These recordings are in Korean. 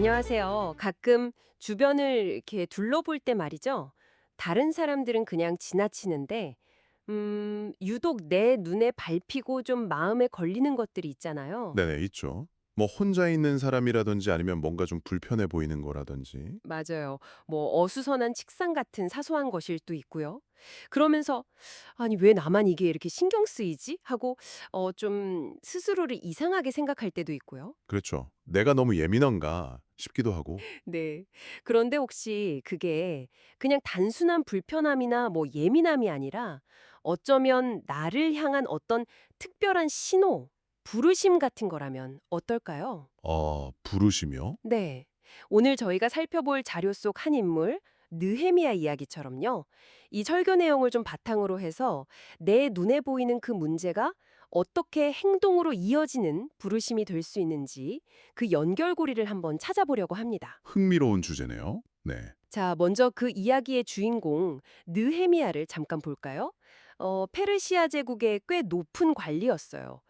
안녕하세요. 가끔 주변을 이렇게 둘러볼 때 말이죠. 다른 사람들은 그냥 지나치는데, 유독 내 눈에 밟히고 좀 마음에 걸리는 것들이 있잖아요. 네네, 있죠. 뭐 혼자 있는 사람이라든지 아니면 뭔가 좀 불편해 보이는 거라든지. 맞아요. 뭐 어수선한 책상 같은 사소한 것일 도 있고요. 그러면서 아니 왜 나만 이게 이렇게 신경 쓰이지? 하고 좀 스스로를 이상하게 생각할 때도 있고요. 그렇죠. 내가 너무 예민한가 싶기도 하고. 네. 그런데 혹시 그게 그냥 단순한 불편함이나 뭐 예민함이 아니라 어쩌면 나를 향한 어떤 특별한 신호, 부르심 같은 거라면 어떨까요? 부르시며? 네. 오늘 저희가 살펴볼 자료 속 한 인물, 느헤미야 이야기처럼요. 이 설교 내용을 좀 바탕으로 해서 내 눈에 보이는 그 문제가 어떻게 행동으로 이어지는 부르심이 될 수 있는지 그 연결고리를 한번 찾아보려고 합니다. 흥미로운 주제네요. 네. 자, 먼저 그 이야기의 주인공 느헤미야를 잠깐 볼까요? 페르시아 제국의 꽤 높은 관리였어요.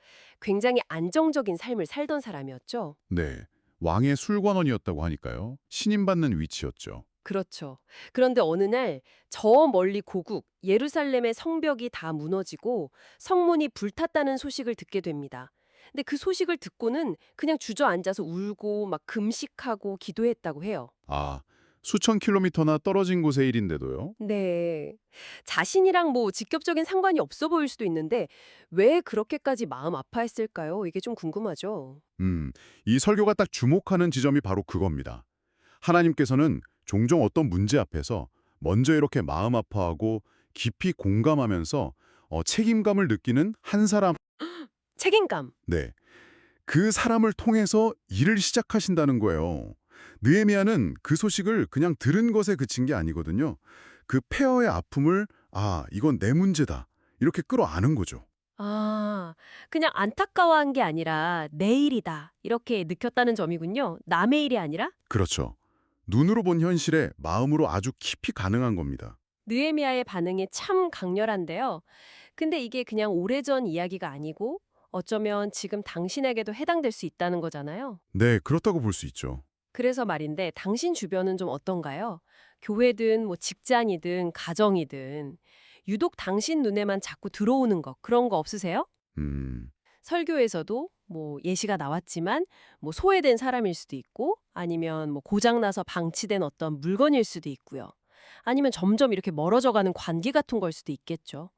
굉장히 안정적인 삶을 살던 사람이었죠. 네. 왕의 술관원이었다고 하니까요. 신임받는 위치였죠. 그렇죠. 그런데 어느 날 저 멀리 고국 예루살렘의 성벽이 다 무너지고 성문이 불탔다는 소식을 듣게 됩니다. 근데 그 소식을 듣고는 그냥 주저앉아서 울고 막 금식하고 기도했다고 해요. 아, 수천 킬로미터나 떨어진 곳의 일인데도요. 네. 자신이랑 뭐 직접적인 상관이 없어 보일 수도 있는데 왜 그렇게까지 마음 아파했을까요? 이게 좀 궁금하죠. 이 설교가 딱 주목하는 지점이 바로 그겁니다. 하나님께서는 종종 어떤 문제 앞에서 먼저 이렇게 마음 아파하고 깊이 공감하면서 책임감을 느끼는 한 사람, 책임감. 네, 그 사람을 통해서 일을 시작하신다는 거예요. 느헤미야는 그 소식을 그냥 들은 것에 그친 게 아니거든요. 그 폐허의 아픔을 이건 내 문제다. 이렇게 끌어안은 거죠. 아, 그냥 안타까워한 게 아니라 내 일이다. 이렇게 느꼈다는 점이군요. 남의 일이 아니라? 그렇죠. 눈으로 본 현실에 마음으로 아주 깊이 가능한 겁니다. 느헤미야의 반응이 참 강렬한데요. 근데 이게 그냥 오래전 이야기가 아니고 어쩌면 지금 당신에게도 해당될 수 있다는 거잖아요. 네, 그렇다고 볼 수 있죠. 그래서 말인데 당신 주변은 좀 어떤가요? 교회든 뭐 직장이든 가정이든 유독 당신 눈에만 자꾸 들어오는 거 그런 거 없으세요? 음, 설교에서도 뭐 예시가 나왔지만 뭐 소외된 사람일 수도 있고 아니면 뭐 고장나서 방치된 어떤 물건일 수도 있고요. 아니면 점점 이렇게 멀어져가는 관계 같은 걸 수도 있겠죠.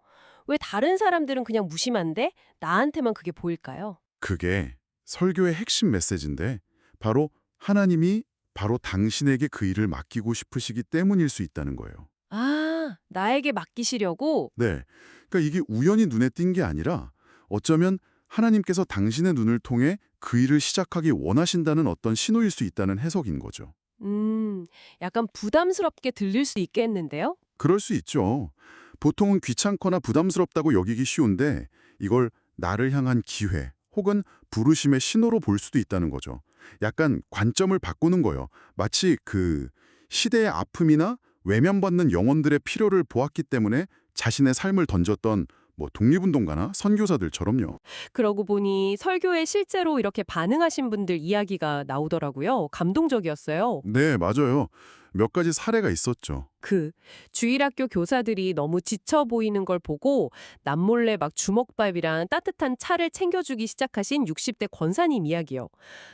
왜 다른 사람들은 그냥 무심한데 나한테만 그게 보일까요? 그게 설교의 핵심 메시지인데 바로 하나님이 바로 당신에게 그 일을 맡기고 싶으시기 때문일 수 있다는 거예요. 아, 나에게 맡기시려고? 네. 그러니까 이게 우연히 눈에 띈 게 아니라 어쩌면 하나님께서 당신의 눈을 통해 그 일을 시작하기 원하신다는 어떤 신호일 수 있다는 해석인 거죠. 음, 약간 부담스럽게 들릴 수 있겠는데요? 그럴 수 있죠. 보통은 귀찮거나 부담스럽다고 여기기 쉬운데 이걸 나를 향한 기회 혹은 부르심의 신호로 볼 수도 있다는 거죠. 약간 관점을 바꾸는 거예요. 마치 그 시대의 아픔이나 외면받는 영혼들의 필요를 보았기 때문에 자신의 삶을 던졌던 뭐 독립운동가나 선교사들처럼요. 그러고 보니 설교에 실제로 이렇게 반응하신 분들 이야기가 나오더라고요. 감동적이었어요. 네, 맞아요. 몇 가지 사례가 있었죠. 그 주일학교 교사들이 너무 지쳐 보이는 걸 보고 남몰래 막 주먹밥이랑 따뜻한 차를 챙겨주기 시작하신 60대 권사님 이야기요.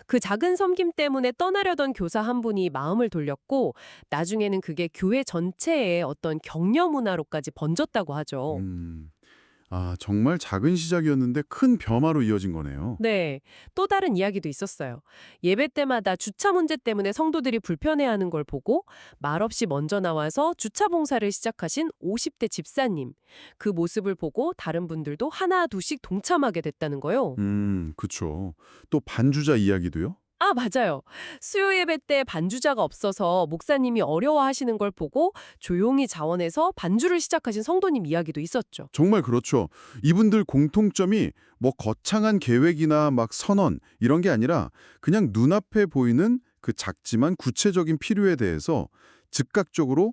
그 작은 섬김 때문에 떠나려던 교사 한 분이 마음을 돌렸고 나중에는 그게 교회 전체에 어떤 격려 문화로까지 번졌다고 하죠. 음, 정말 작은 시작이었는데 큰 변화로 이어진 거네요. 네, 또 다른 이야기도 있었어요. 예배 때마다 주차 문제 때문에 성도들이 불편해하는 걸 보고 말없이 먼저 나와서 주차 봉사를 시작하신 50대 집사님. 그 모습을 보고 다른 분들도 하나 둘씩 동참하게 됐다는 거요. 그쵸. 또 반주자 이야기도요? 아, 맞아요. 수요 예배 때 반주자가 없어서 목사님이 어려워하시는 걸 보고 조용히 자원해서 반주를 시작하신 성도님 이야기도 있었죠. 정말 그렇죠. 이분들 공통점이 뭐 거창한 계획이나 막 선언 이런 게 아니라 그냥 눈앞에 보이는 그 작지만 구체적인 필요에 대해서 즉각적으로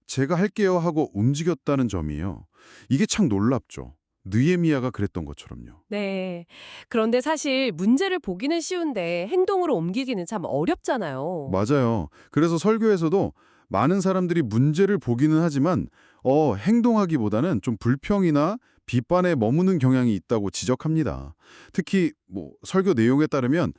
제가 할게요 하고 움직였다는 점이에요. 이게 참 놀랍죠. 느헤미야가 그랬던 것처럼요. 네. 그런데 사실 문제를 보기는 쉬운데 행동으로 옮기기는 참 어렵잖아요. 맞아요. 그래서 설교에서도 많은 사람들이 문제를 보기는 하지만 행동하기보다는 좀 불평이나 비판에 머무는 경향이 있다고 지적합니다. 특히 설교 내용에 따르면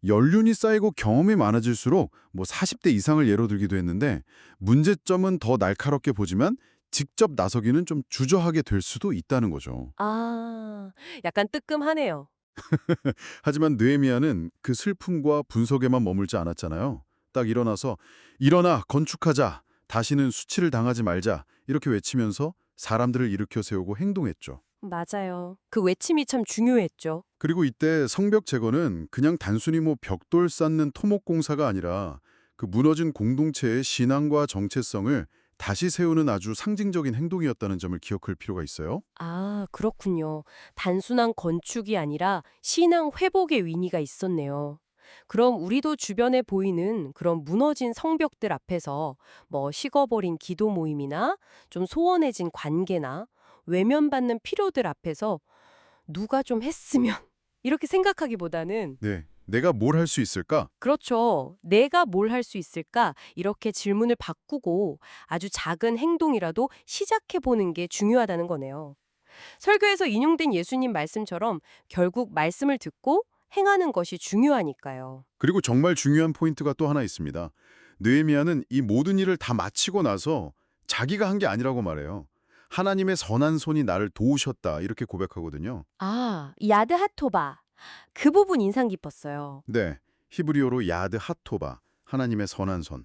연륜이 쌓이고 경험이 많아질수록 40대 이상을 예로 들기도 했는데 문제점은 더 날카롭게 보지만 직접 나서기는 좀 주저하게 될 수도 있다는 거죠. 아, 약간 뜨끔하네요. 하지만 느헤미야는 그 슬픔과 분석에만 머물지 않았잖아요. 딱 일어나서 일어나 건축하자. 다시는 수치를 당하지 말자. 이렇게 외치면서 사람들을 일으켜 세우고 행동했죠. 맞아요. 그 외침이 참 중요했죠. 그리고 이때 성벽 제거는 그냥 단순히 벽돌 쌓는 토목 공사가 아니라 그 무너진 공동체의 신앙과 정체성을 다시 세우는 아주 상징적인 행동이었다는 점을 기억할 필요가 있어요. 아, 그렇군요. 단순한 건축이 아니라 신앙 회복의 의미가 있었네요. 그럼 우리도 주변에 보이는 그런 무너진 성벽들 앞에서 식어버린 기도 모임이나 좀 소원해진 관계나 외면받는 필요들 앞에서 누가 좀 했으면 이렇게 생각하기보다는 네. 내가 뭘 할 수 있을까? 그렇죠. 내가 뭘 할 수 있을까? 이렇게 질문을 바꾸고 아주 작은 행동이라도 시작해보는 게 중요하다는 거네요. 설교에서 인용된 예수님 말씀처럼 결국 말씀을 듣고 행하는 것이 중요하니까요. 그리고 정말 중요한 포인트가 또 하나 있습니다. 느헤미야는 이 모든 일을 다 마치고 나서 자기가 한 게 아니라고 말해요. 하나님의 선한 손이 나를 도우셨다 이렇게 고백하거든요. 아, 야드 하토바. 그 부분 인상 깊었어요. 네, 히브리어로 야드 하토바, 하나님의 선한 손.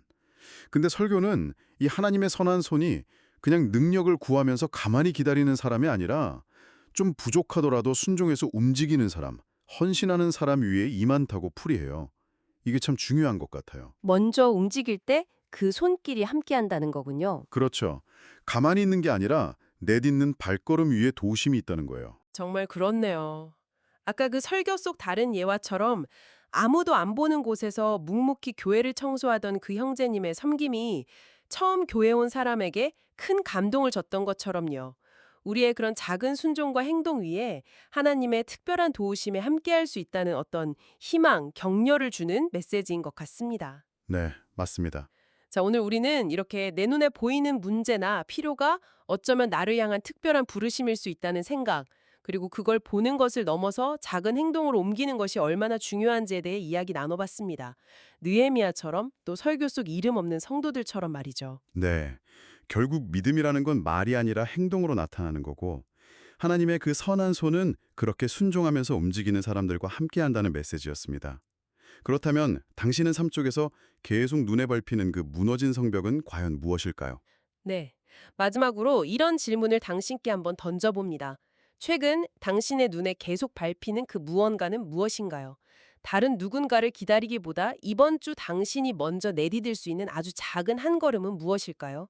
근데 설교는 이 하나님의 선한 손이 그냥 능력을 구하면서 가만히 기다리는 사람이 아니라 좀 부족하더라도 순종해서 움직이는 사람, 헌신하는 사람 위에 임한다고 풀이해요. 이게 참 중요한 것 같아요. 먼저 움직일 때 그 손길이 함께한다는 거군요. 그렇죠. 가만히 있는 게 아니라 내딛는 발걸음 위에 도심이 있다는 거예요. 정말 그렇네요. 아까 그 설교 속 다른 예화처럼 아무도 안 보는 곳에서 묵묵히 교회를 청소하던 그 형제님의 섬김이 처음 교회 온 사람에게 큰 감동을 줬던 것처럼요. 우리의 그런 작은 순종과 행동 위에 하나님의 특별한 도우심에 함께할 수 있다는 어떤 희망, 격려를 주는 메시지인 것 같습니다. 네, 맞습니다. 자, 오늘 우리는 이렇게 내 눈에 보이는 문제나 필요가 어쩌면 나를 향한 특별한 부르심일 수 있다는 생각, 그리고 그걸 보는 것을 넘어서 작은 행동으로 옮기는 것이 얼마나 중요한지에 대해 이야기 나눠봤습니다. 느헤미야처럼 또 설교 속 이름 없는 성도들처럼 말이죠. 네. 결국 믿음이라는 건 말이 아니라 행동으로 나타나는 거고 하나님의 그 선한 손은 그렇게 순종하면서 움직이는 사람들과 함께한다는 메시지였습니다. 그렇다면 당신은 삶 속에서 계속 눈에 밟히는 그 무너진 성벽은 과연 무엇일까요? 네. 마지막으로 이런 질문을 당신께 한번 던져봅니다. 최근 당신의 눈에 계속 밟히는 그 무언가는 무엇인가요? 다른 누군가를 기다리기보다 이번 주 당신이 먼저 내디딜 수 있는 아주 작은 한 걸음은 무엇일까요?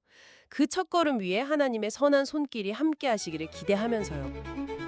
그 첫 걸음 위에 하나님의 선한 손길이 함께 하시기를 기대하면서요.